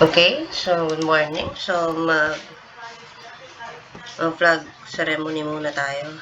Okay, so good morning. So mag-flag ceremony muna tayo.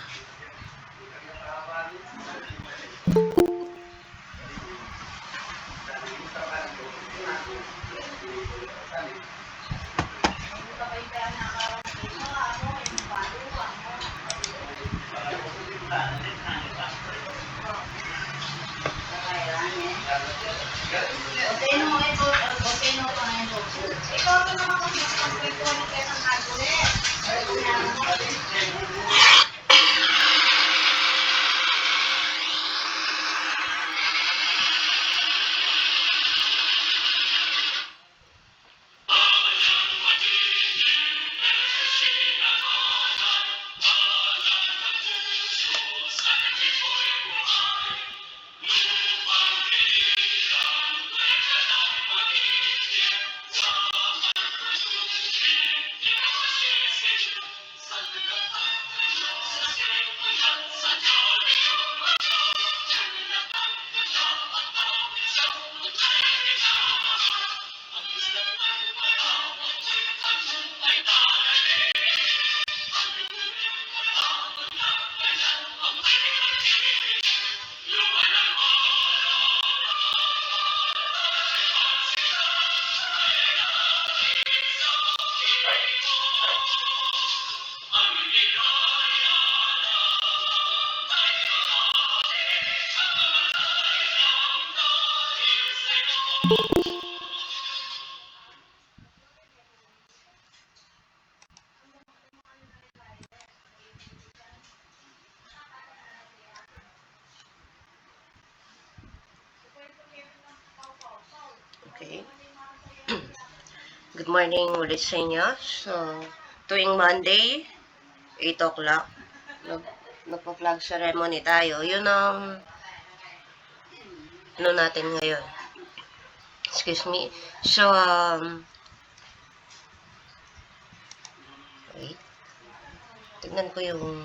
Okay. Good morning ulit sa inyo. So, tuwing Monday, 8 o'clock, magpa-flag ceremony tayo. Yun ang ano natin ngayon. Excuse me. So, wait. Tignan ko yung...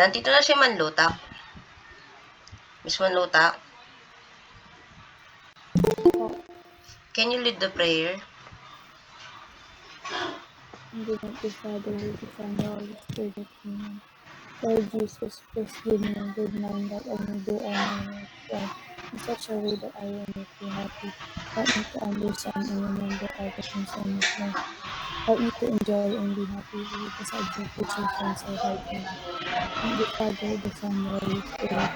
Nandito na si Manlutak. Miss Manlutak. Can you lead the prayer? In the name of the Father, the Son, and the Holy Spirit. Amen. Lord Jesus, please give me a good mind that I may do all my work well in such a way that I will make you happy. Help me to understand and remember all the things I must learn. Help me to enjoy and be happy with the subject which I find so hard to learn. Thank the Father, the Son, and the Holy Spirit.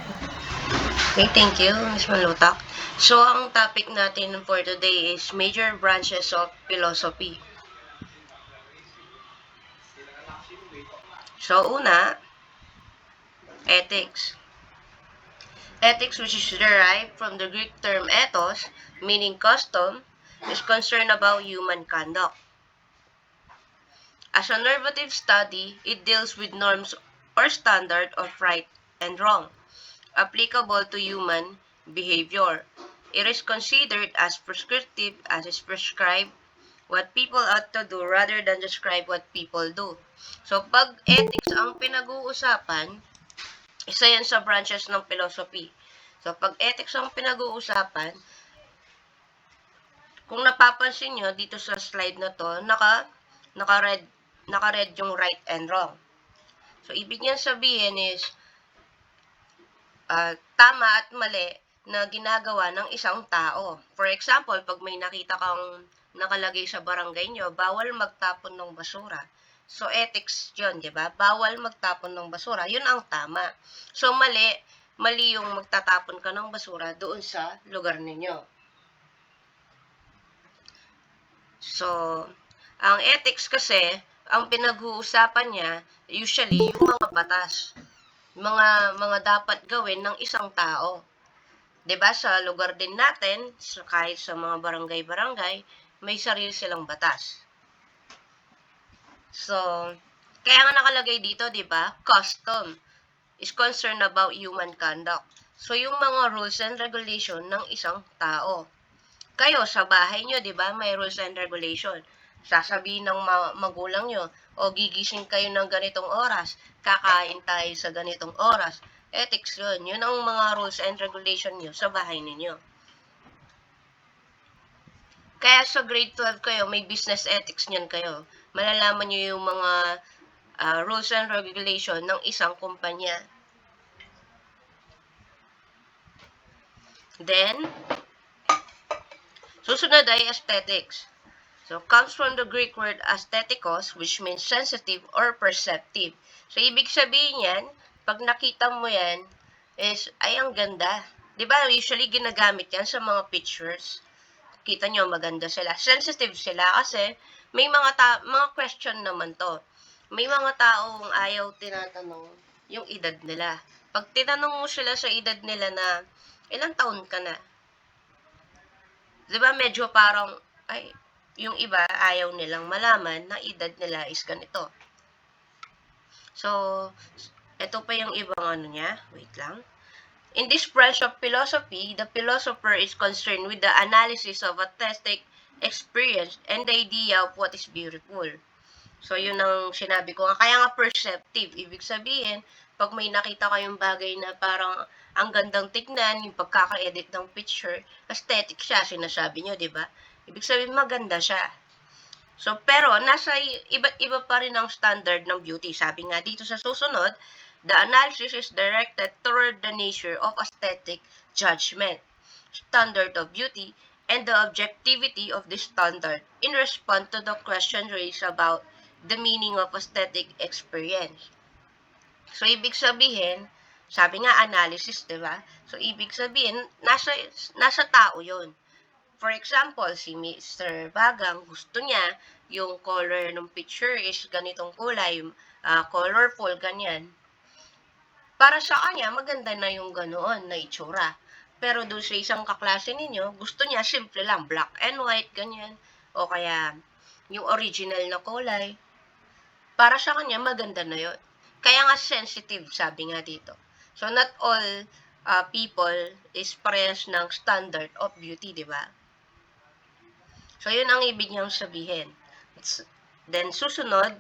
Okay, thank you, Ms. Malutak. So, ang topic natin for today is major branches of philosophy. So, una, ethics. Ethics, which is derived from the Greek term ethos, meaning custom, is concerned about human conduct. As a normative study, it deals with norms or standard of right and wrong, applicable to human behavior. It is considered as prescriptive as is prescribed what people ought to do rather than describe what people do. So, pag ethics ang pinag-uusapan, isa yan sa branches ng philosophy. So, pag ethics ang pinag-uusapan, kung napapansin nyo dito sa slide na to, naka-red yung right and wrong. So, ibig niyan sabihin is, tama at mali na ginagawa ng isang tao. For example, pag may nakita kang nakalagay sa barangay nyo, bawal magtapon ng basura. So, ethics yun, di ba? Bawal magtapon ng basura. Yun ang tama. So, mali yung magtatapon ka ng basura doon sa lugar ninyo. So, ang ethics kasi, ang pinag-uusapan niya, usually, yung mga batas. Mga dapat gawin ng isang tao. 'Di ba sa lugar din natin, kahit sa mga barangay-barangay, may sarili silang batas. So, kaya nga nakalagay dito, 'di ba? Custom is concerned about human conduct. So, yung mga rules and regulation ng isang tao. Kayo sa bahay nyo, 'di ba? May rules and regulation. Sasabihin ng magulang nyo, o gigising kayo ng ganitong oras, kakain tayo sa ganitong oras. Ethics yun. Yun ang mga rules and regulation nyo sa bahay ninyo. Kaya sa grade 12 kayo, may business ethics niyan kayo. Malalaman nyo yung mga rules and regulation ng isang kumpanya. Then, susunod ay aesthetics. So, comes from the Greek word aesthetikos, which means sensitive or perceptive. So, ibig sabihin yan, pag nakita mo yan, is, ay, ang ganda. Diba, usually ginagamit yan sa mga pictures. Kita nyo, maganda sila. Sensitive sila kasi may mga question naman to. May mga taong ayaw tinatanong yung edad nila. Pag tinanong mo sila sa edad nila na, ilang taon ka na? Diba medyo parang, ay, yung iba ayaw nilang malaman na edad nila is ganito. So, ito pa yung ibang ano niya. Wait lang. In this branch of philosophy, the philosopher is concerned with the analysis of aesthetic experience and the idea of what is beautiful. So, yun ang sinabi ko. Kaya nga perceptive. Ibig sabihin, pag may nakita kayong bagay na parang ang gandang tignan, yung pagkaka-edit ng picture, aesthetic siya, sinasabi nyo, di ba? Ibig sabihin, maganda siya. So, pero nasa iba't iba pa rin ang standard ng beauty. Sabi nga dito sa susunod, the analysis is directed toward the nature of aesthetic judgment, standard of beauty, and the objectivity of this standard in response to the question raised about the meaning of aesthetic experience. So, ibig sabihin, sabi nga analysis, di ba? So, ibig sabihin, nasa tao yon. For example, si Mr. Bagang, gusto niya yung color ng picture is ganitong kulay, colorful, ganyan. Para sa kanya, maganda na yung ganoon na itsura. Pero doon sa isang kaklase ninyo, gusto niya simple lang, black and white, ganyan. O kaya, yung original na kulay. Para sa kanya, maganda na yon. Kaya nga sensitive, sabi nga dito. So, not all people is parehas ng standard of beauty, di ba? So, yun ang ibig niyang sabihin. Then, susunod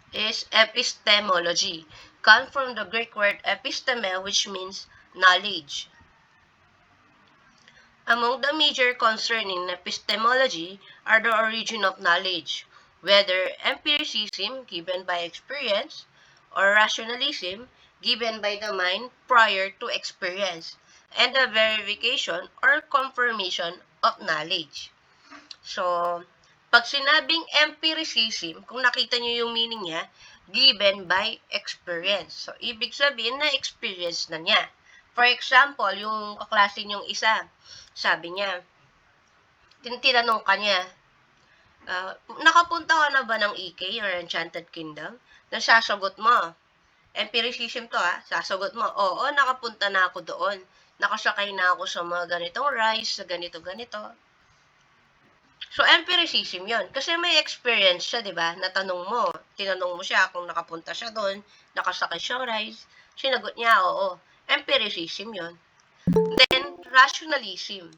is epistemology. Comes from the Greek word episteme, which means knowledge. Among the major concerns in epistemology are the origin of knowledge, whether empiricism given by experience or rationalism given by the mind prior to experience, and the verification or confirmation of knowledge. So, pag sinabing empiricism, kung nakita nyo yung meaning niya, given by experience. So, ibig sabihin na experience na niya. For example, yung kaklase nyong isa, sabi niya, tinanong ka niya, nakapunta ka na ba ng EK or Enchanted Kingdom? Nasasagot mo, empiricism to sasagot mo, oo, nakapunta na ako doon. Nakasakay na ako sa mga ganitong rides, sa ganito-ganito. So, empiricism yon. Kasi may experience siya, di ba? Tinanong mo siya kung nakapunta siya doon, nakasakay siya rides, sinagot niya, oo. Empiricism yon. Then, rationalism.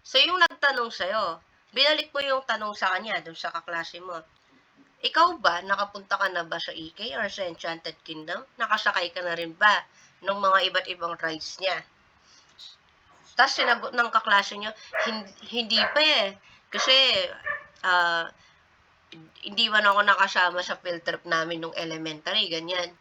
So, yung nagtanong sa'yo, binalik mo yung tanong sa kanya, doon sa kaklase mo. Ikaw ba, nakapunta ka na ba sa EK or sa Enchanted Kingdom? Nakasakay ka na rin ba ng mga iba't ibang rides niya? Tapos sinagot ng kaklase niyo, hindi pa eh. Kasi, hindi man ako nakasama sa field trip namin nung elementary, ganyan.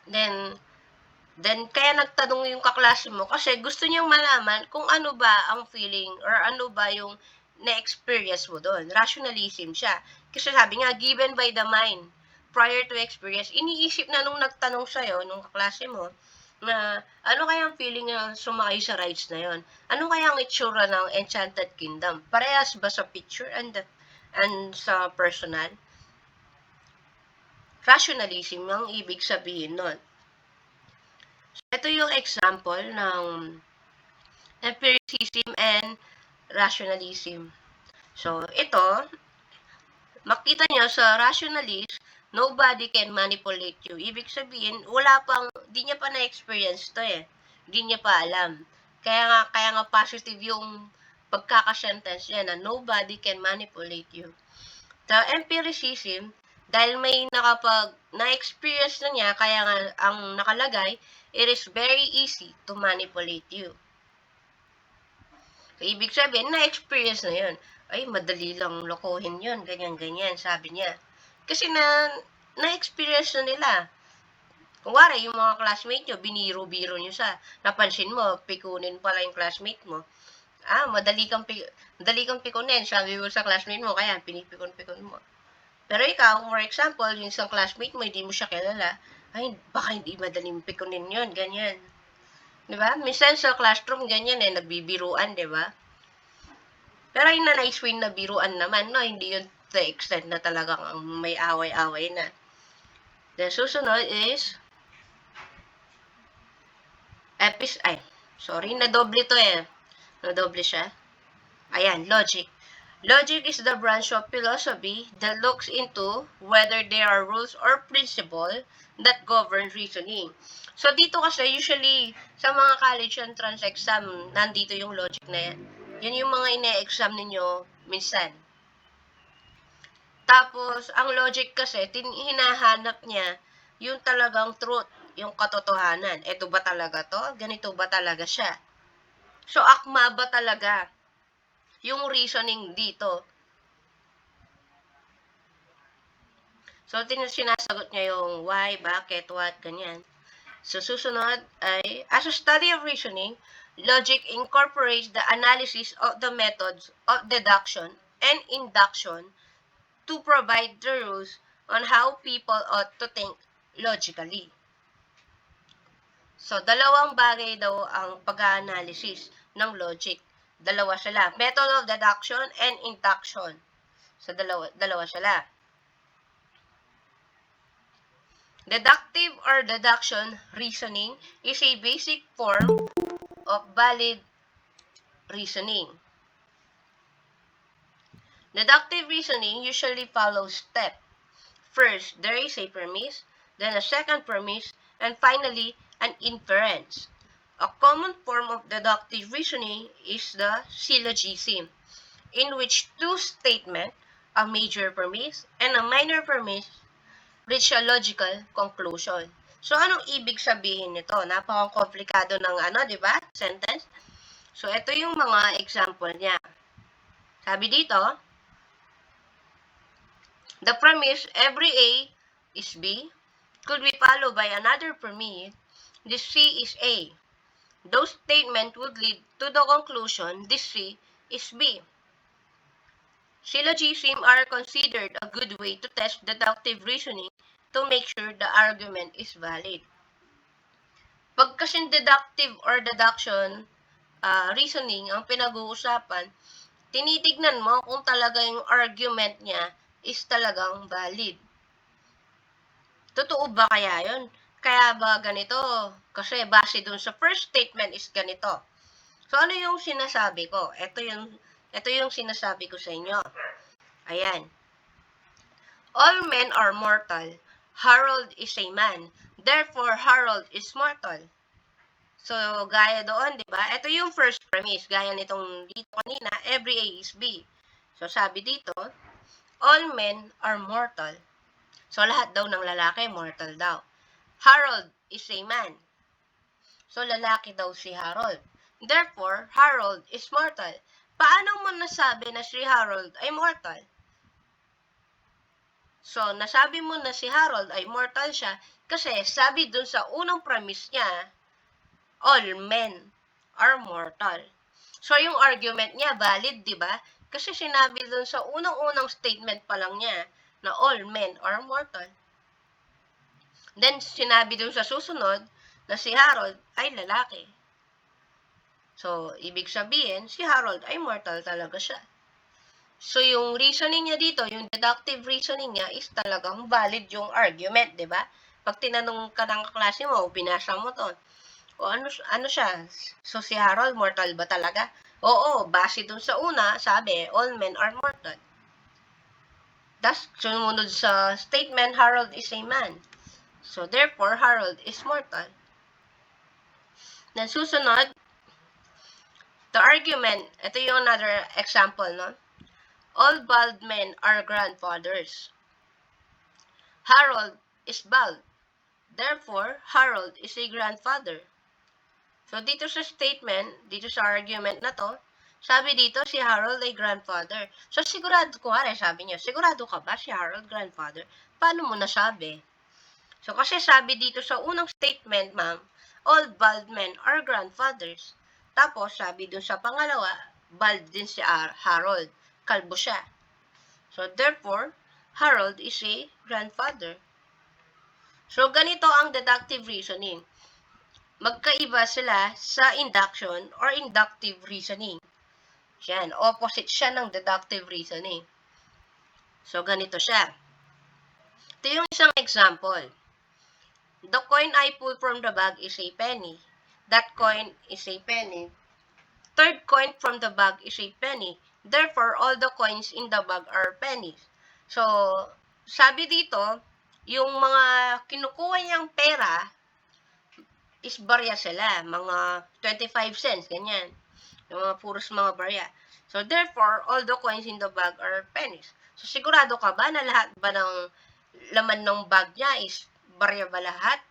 Then kaya nagtanong yung kaklase mo kasi gusto niyang malaman kung ano ba ang feeling or ano ba yung na-experience mo doon. Rationalism siya. Kasi sabi nga, given by the mind, prior to experience, iniisip na nung nagtanong sa'yo, nung kaklase mo, na ano kaya ang feeling na sumakay sa rides na yon? Ano kaya ang itsura ng Enchanted Kingdom? Parehas ba sa picture and sa personal? Rationalism ang ibig sabihin nun. So, ito yung example ng empiricism and rationalism. So, ito, makita nyo sa rationalist, nobody can manipulate you. Ibig sabihin, di niya pa na-experience to eh. Di niya pa alam. Kaya nga positive yung pagkakasentence niya na nobody can manipulate you. The empiricism, dahil may na-experience na niya, kaya nga ang nakalagay, it is very easy to manipulate you. Ibig sabihin, na-experience na yun. Ay, madali lang lokohin yun, ganyan-ganyan, sabi niya. Kasi na-experience na nila. Kunwari, yung mga classmate nyo, biniro-biro nyo napansin mo, pikunin pala yung classmate mo. Madali kang pikunin, sabi mo sa classmate mo, kaya pinipikon-pikon mo. Pero ikaw, for example, yung isang classmate mo, hindi mo siya kilala, ay, baka hindi madaling pikunin yun, ganyan. Di ba? Minsan sa classroom, ganyan nagbibiruan, di ba? Pero yung na nice win na biruan naman, no? Hindi yun to the extent na talagang may away-away na. The susunod is, sorry, nadoble to eh. Nadoble siya. Ayan, logic. Logic is the branch of philosophy that looks into whether there are rules or principle that govern reasoning. So, dito kasi usually sa mga college entrance exam, nandito yung logic na yan. Yan yung mga ine-exam ninyo minsan. Tapos, ang logic kasi, hinahanap niya yung talagang truth, yung katotohanan. Ito ba talaga to? Ganito ba talaga siya? So, akma ba talaga yung reasoning dito? So, sinasagot niya yung why, bakit, what, ganyan. So, susunod ay, as a study of reasoning, logic incorporates the analysis of the methods of deduction and induction to provide the rules on how people ought to think logically. So, dalawang bagay daw ang pag-analysis ng logic. Dalawa sila. Method of deduction and induction. So, dalawa sila. Deductive or deduction reasoning is a basic form of valid reasoning. Deductive reasoning usually follows steps. First, there is a premise, then a second premise, and finally, an inference. A common form of deductive reasoning is the syllogism, in which two statements, a major premise and a minor premise, reach a logical conclusion. So, anong ibig sabihin nito? Napaka-komplikado ng di ba? Sentence. So, ito yung mga example niya. Sabi dito, the premise, every A is B, could be followed by another premise, this C is A. Those statements would lead to the conclusion, this C is B. Syllogisms are considered a good way to test deductive reasoning to make sure the argument is valid. Pag kasing deductive or deduction reasoning ang pinag-uusapan, tinitignan mo kung talaga yung argument niya is talagang valid. Totoo ba kaya yun? Kaya ba ganito? Kasi base dun sa first statement is ganito. So, ano yung sinasabi ko? Ito yung sinasabi ko sa inyo. Ayan. All men are mortal. Harold is a man. Therefore, Harold is mortal. So, gaya doon, di ba? Ito yung first premise. Gaya nitong dito kanina, every A is B. So, sabi dito, all men are mortal. So, lahat daw ng lalaki, mortal daw. Harold is a man. So, lalaki daw si Harold. Therefore, Harold is mortal. Paano mo nasabi na si Harold ay mortal? So, nasabi mo na si Harold ay mortal siya kasi sabi dun sa unang premise niya, all men are mortal. So, yung argument niya valid, di ba? Kasi sinabi dun sa unang-unang statement pa lang niya na all men are mortal. Then, sinabi dun sa susunod na si Harold ay lalaki. So, ibig sabihin, si Harold ay mortal talaga siya. So, yung reasoning niya dito, yung deductive reasoning niya is talagang valid yung argument, di ba? Pag tinanong ka ng klase mo, binasa mo to, o ano siya? So, si Harold, mortal ba talaga? Oo, base dun sa una, sabi, all men are mortal. Thus, sumunod sa statement, Harold is a man. So, therefore, Harold is mortal. Then, susunod, the argument, ito yung another example, no? All bald men are grandfathers. Harold is bald. Therefore, Harold is a grandfather. So, dito sa statement, dito sa argument na to, Sabi dito, si Harold ay grandfather. So, sigurado, kuwari, sabi niya, sigurado ka ba si Harold grandfather? Paano mo nasabi? So, kasi sabi dito sa unang statement, ma'am, all bald men are grandfathers. Tapos, sabi dun sa pangalawa, bald din si Harold. Kalbo siya. So, therefore, Harold is a grandfather. So, ganito ang deductive reasoning. Magkaiba sila sa induction or inductive reasoning. Yan, opposite siya ng deductive reasoning. So, ganito siya. Ito yung isang example. The coin I pull from the bag is a penny. That coin is a penny. Third coin from the bag is a penny. Therefore, all the coins in the bag are pennies. So, sabi dito, yung mga kinukuha niyang pera is barya sila. Mga 25 cents, ganyan. Yung mga puros mga barya. So, therefore, all the coins in the bag are pennies. So, sigurado ka ba na lahat ba ng laman ng bag niya is barya ba lahat?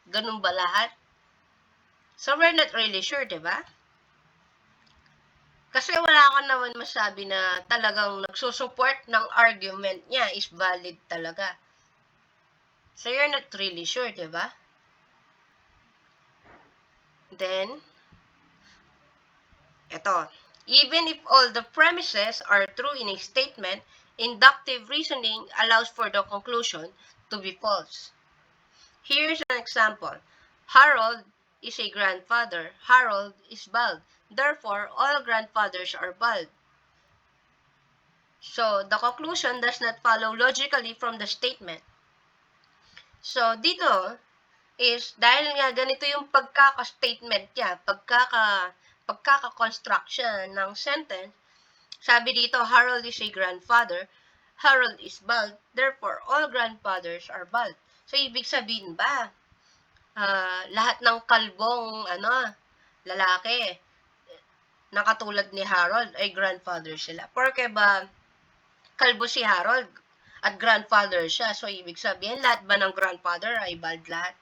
Ganun ba lahat? So, we're not really sure, diba? Kasi wala ka naman masabi na talagang nagsusupport ng argument niya is valid talaga. So, you're not really sure, diba? Then, ito. Even if all the premises are true in a statement, inductive reasoning allows for the conclusion to be false. Here's an example. Harold is a grandfather. Harold is bald. Therefore, all grandfathers are bald. So, the conclusion does not follow logically from the statement. So, dito is, dahil nga ganito yung pagkaka-statement niya, pagkaka-construction ng sentence, sabi dito, Harold is a grandfather, Harold is bald, therefore, all grandfathers are bald. So, ibig sabihin ba, lahat ng kalbong, lalaki, na katulad ni Harold, ay grandfather sila? Porque ba, kalbo si Harold at grandfather siya. So, ibig sabihin, lahat ba ng grandfather ay bald lahat?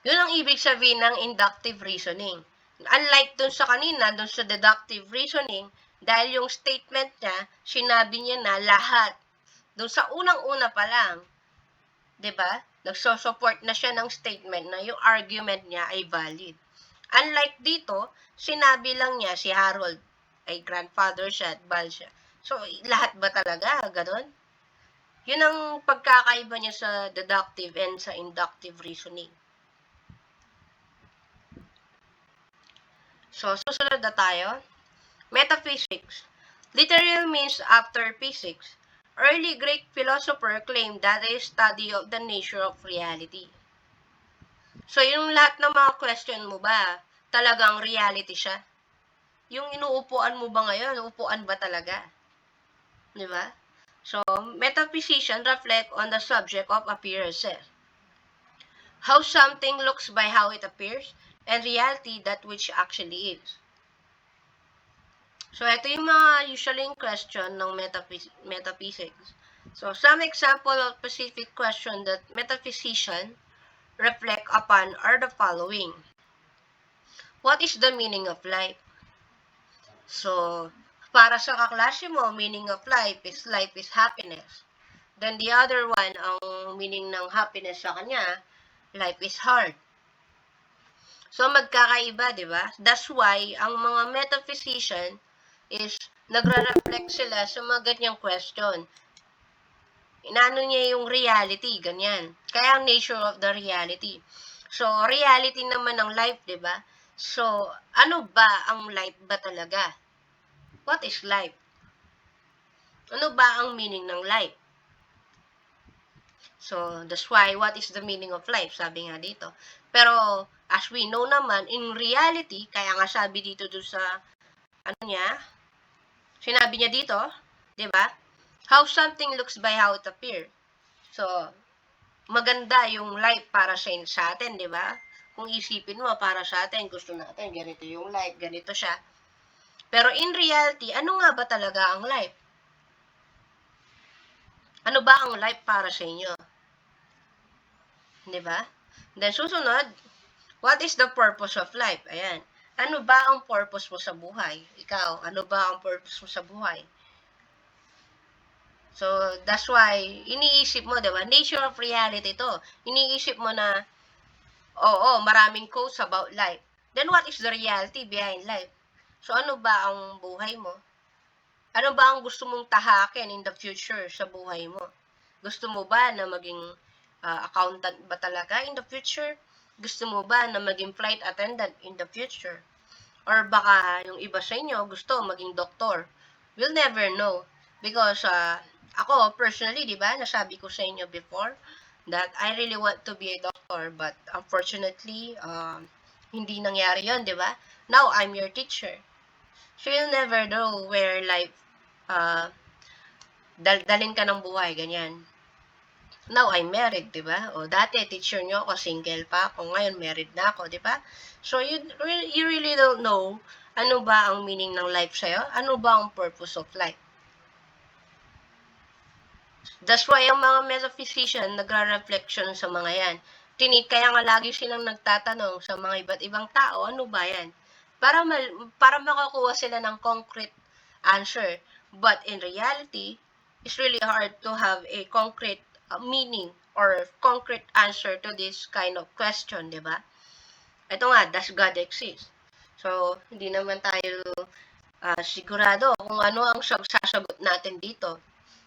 Yun ang ibig sabihin ng inductive reasoning. Unlike dun sa kanina, dun sa deductive reasoning, dahil yung statement niya, sinabi niya na lahat. Dun sa unang-una pa lang, 'di ba? Nagso-support na siya ng statement na yung argument niya ay valid. Unlike dito, sinabi lang niya si Harold ay grandfather siya at bald siya. So, lahat ba talaga? Ganon? Yun ang pagkakaiba niya sa deductive and sa inductive reasoning. So, susunod na tayo. Metaphysics. Literal means after physics. Early Greek philosopher claimed that a study of the nature of reality. So, yung lahat ng mga question mo ba, talagang reality siya? Yung inuupuan mo ba ngayon, upuan ba talaga? Di ba? So, metaphysicians reflect on the subject of appearances. How something looks by how it appears, and reality that which actually is. So, ito yung mga usually question ng metaphysics. So, some example of specific question that metaphysicians reflect upon are the following. What is the meaning of life? So, para sa kaklase mo, meaning of life is happiness. Then the other one, ang meaning ng happiness sa kanya, life is hard. So, magkakaiba, di ba? That's why, ang mga metaphysician is nagre-reflect sila sa mga ganyang question. Inano niya yung reality, ganyan. Kaya ang nature of the reality. So, reality naman ng life, di ba? So, ano ba ang life ba talaga? What is life? Ano ba ang meaning ng life? So, that's why, what is the meaning of life? Sabi nga dito. Pero, as we know naman, in reality, kaya nga sabi dito doon sa, sinabi niya dito, di ba? How something looks by how it appears. So, maganda yung life para sa atin, di ba? Kung isipin mo, para sa atin, gusto natin, ganito yung life, ganito siya. Pero in reality, ano nga ba talaga ang life? Ano ba ang life para sa inyo? Di ba? Then susunod, what is the purpose of life? Ayan. Ano ba ang purpose mo sa buhay? Ikaw, ano ba ang purpose mo sa buhay? So, that's why, iniisip mo, di ba? Nature of reality to. Iniisip mo na, oo, maraming quotes about life. Then what is the reality behind life? So, ano ba ang buhay mo? Ano ba ang gusto mong tahakin in the future sa buhay mo? Gusto mo ba na maging accountant ba talaga in the future? Gusto mo ba na maging flight attendant in the future? Or baka yung iba sa inyo gusto maging doktor? We'll never know. Because ako, personally, di ba, nasabi ko sa inyo before that I really want to be a doctor, but unfortunately, hindi nangyari yon, di ba? Now, I'm your teacher. So, you'll never know where life uh, dalin ka ng buhay, ganyan. Now, I'm married, di ba? O, dati, teacher nyo ako, single pa ako. Ngayon, married na ako, di ba? So, you really don't know ano ba ang meaning ng life sa'yo? Ano ba ang purpose of life? That's why ang mga metaphysician nagra-reflection sa mga yan. Kaya nga lagi silang nagtatanong sa mga iba't ibang tao, ano ba yan? Para makakuha sila ng concrete answer. But in reality, it's really hard to have a concrete meaning or concrete answer to this kind of question, di ba? Ito nga, does God exist? So, hindi naman tayo sigurado kung ano ang sasagot natin dito.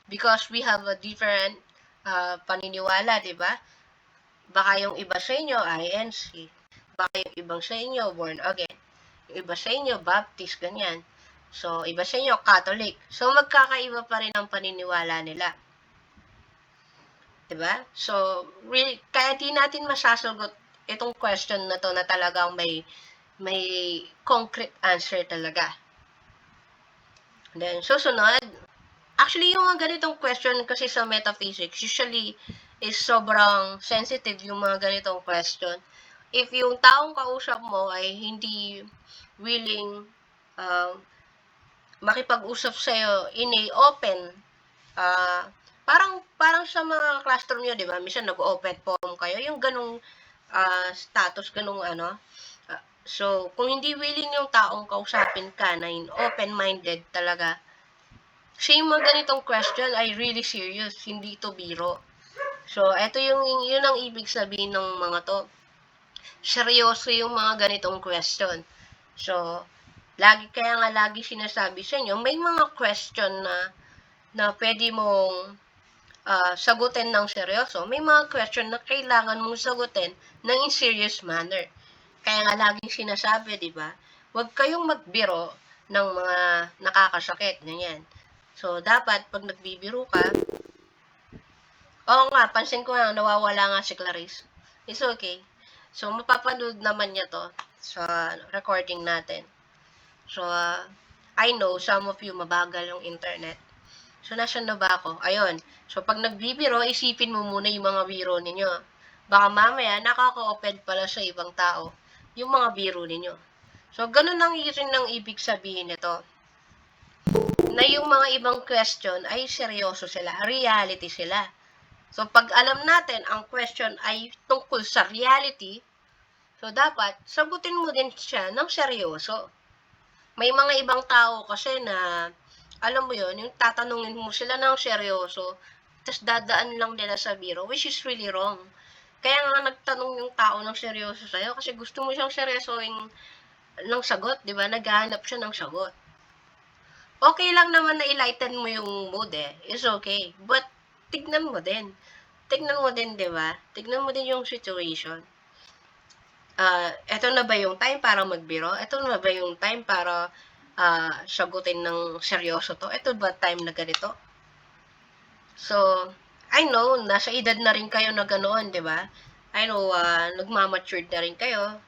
Because we have a different paniniwala, di ba? Baka yung iba sa inyo, INC. Baka yung ibang sa inyo, born again. Yung iba sa inyo, Baptist, ganyan. So, iba sa inyo, Catholic. So, magkakaiba pa rin ang paniniwala nila. Diba? So, really, kaya di natin masasagot itong question na to na talagang may concrete answer talaga. Then, susunod, actually, yung mga ganitong question kasi sa metaphysics, usually is sobrang sensitive yung mga ganitong question. If yung taong kausap mo ay hindi willing uh, makipag-usap sa'yo in a open, uh, parang sa mga classroom nyo, di ba? Minsan nag-open forum kayo, yung ganong status, ganong ano. So, kung hindi willing yung taong kausapin ka na in open-minded talaga, kasi yung mga ganitong question ay really serious, hindi to biro. So, ito yun ang ibig sabihin ng mga to. Seryoso yung mga ganitong question. So, kaya nga lagi sinasabi sa inyo, may mga question na pwede mong sagutin ng seryoso. May mga question na kailangan mong sagutin ng in serious manner. Kaya nga laging sinasabi, di ba? Huwag kayong magbiro ng mga nakakasakit, ganyan. So, dapat pag nagbibiro ka, oo nga, pansin ko nga, nawawala nga si Clarice. It's okay. So, mapapanood naman niya to sa recording natin. So, I know some of you mabagal yung internet. So, nasan na ba ako? Ayun. So, pag nagbibiro, isipin mo muna yung mga biro ninyo. Baka mamaya, nakaka-open pala sa ibang tao yung mga biro ninyo. So, ganun lang rin ang ibig sabihin nito. Na yung mga ibang question ay seryoso sila, reality sila. So, pag alam natin ang question ay tungkol sa reality, so dapat sagutin mo din siya ng seryoso. May mga ibang tao kasi na, alam mo yon, yung tatanungin mo sila ng seryoso, tapos dadaan lang nila sa biro, which is really wrong. Kaya nga nagtanong yung tao ng seryoso sa'yo kasi gusto mo siyang seryosoin ng sagot, di ba? Naghahanap siya ng sagot. Okay lang naman na i-lighten mo yung mood eh. It's okay. But, tignan mo din. Tignan mo din, di ba? Tignan mo din yung situation. Eto na ba yung time para magbiro? Eto na ba yung time para sagutin ng seryoso to? Eto ba time na ganito? So, I know, nasa edad na rin kayo na ganoon, di ba? I know, nagmamatured na rin kayo.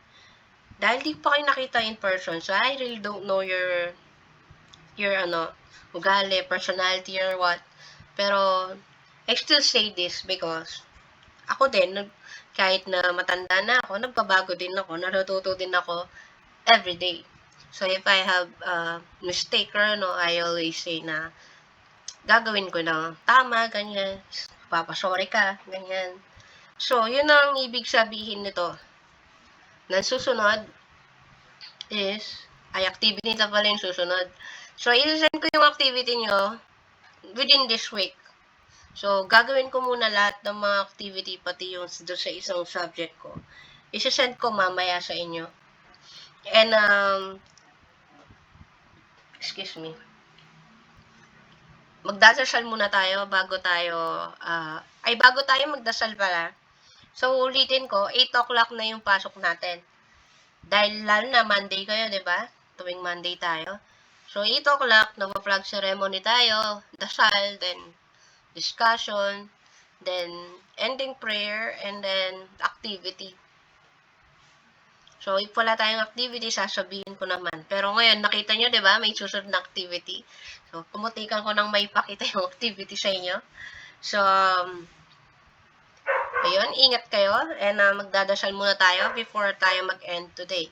Dahil di pa kayo nakita in person, so I really don't know your ugali, personality, or what. Pero, I still say this because ako din, kahit na matanda na ako, nagbabago din ako, natututo din ako everyday. So, if I have mistake or I always say na gagawin ko na tama, ganyan, papasorry ka, ganyan. So, yun ang ibig sabihin nito. Nang susunod, is, ay activity na pala yung susunod. So, i-send ko yung activity nyo within this week. So, gagawin ko muna lahat ng mga activity, pati yung doon sa isang subject ko. I-send ko mamaya sa inyo. And, excuse me, magdasal muna tayo bago tayo magdasal pala. So, ulitin ko, 8 o'clock na yung pasok natin. Dahil lalo na Monday kayo, di ba? Tuwing Monday tayo. So, 8 o'clock, nagpa-flag ceremony tayo, dasal, then discussion, then ending prayer, and then activity. So, if wala tayong activity, sasabihin ko naman. Pero ngayon, nakita nyo, di ba? May susunod na activity. So, pumutikan ko nang may pakita yung activity sa inyo. So, ayun, ingat kayo. And magdadasal muna tayo before tayo mag-end today.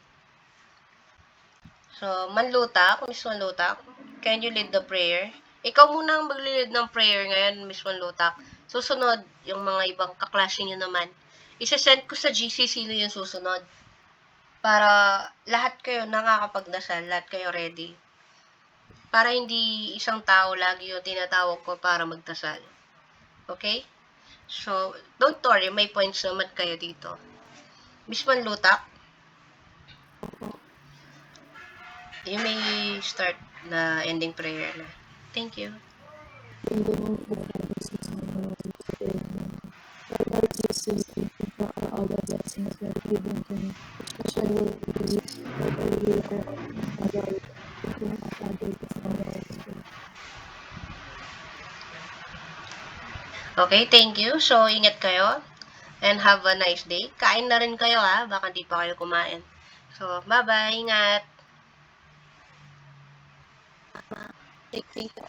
So, manlutak, Miss Manlutak, can you lead the prayer? Ikaw muna ang maglilid ng prayer ngayon, Miss Manlutak. Susunod, yung mga ibang kaklase nyo naman. Isasend ko sa GC sino yung susunod. Para lahat kayo nakakapagdasal, lahat kayo ready. Para hindi isang tao lagi yung tinatawag ko para magdasal. Okay? So, don't worry, may points naman kayo dito. Miss Manlutak, you may start na ending prayer na. Thank you. In the name of the Father, Son, and Holy Spirit, amen. Lord Jesus, thank you for all the blessings you have given to me, especially for the leader of my Father, thank you, my Father, the Son, and the Holy Spirit. Okay, thank you. So, ingat kayo. And have a nice day. Kain na rin kayo ha. Baka di pa kayo kumain. So, bye-bye. Ingat. Thank you.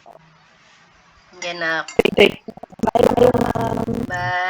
Yan na. Bye, ma'am. Bye.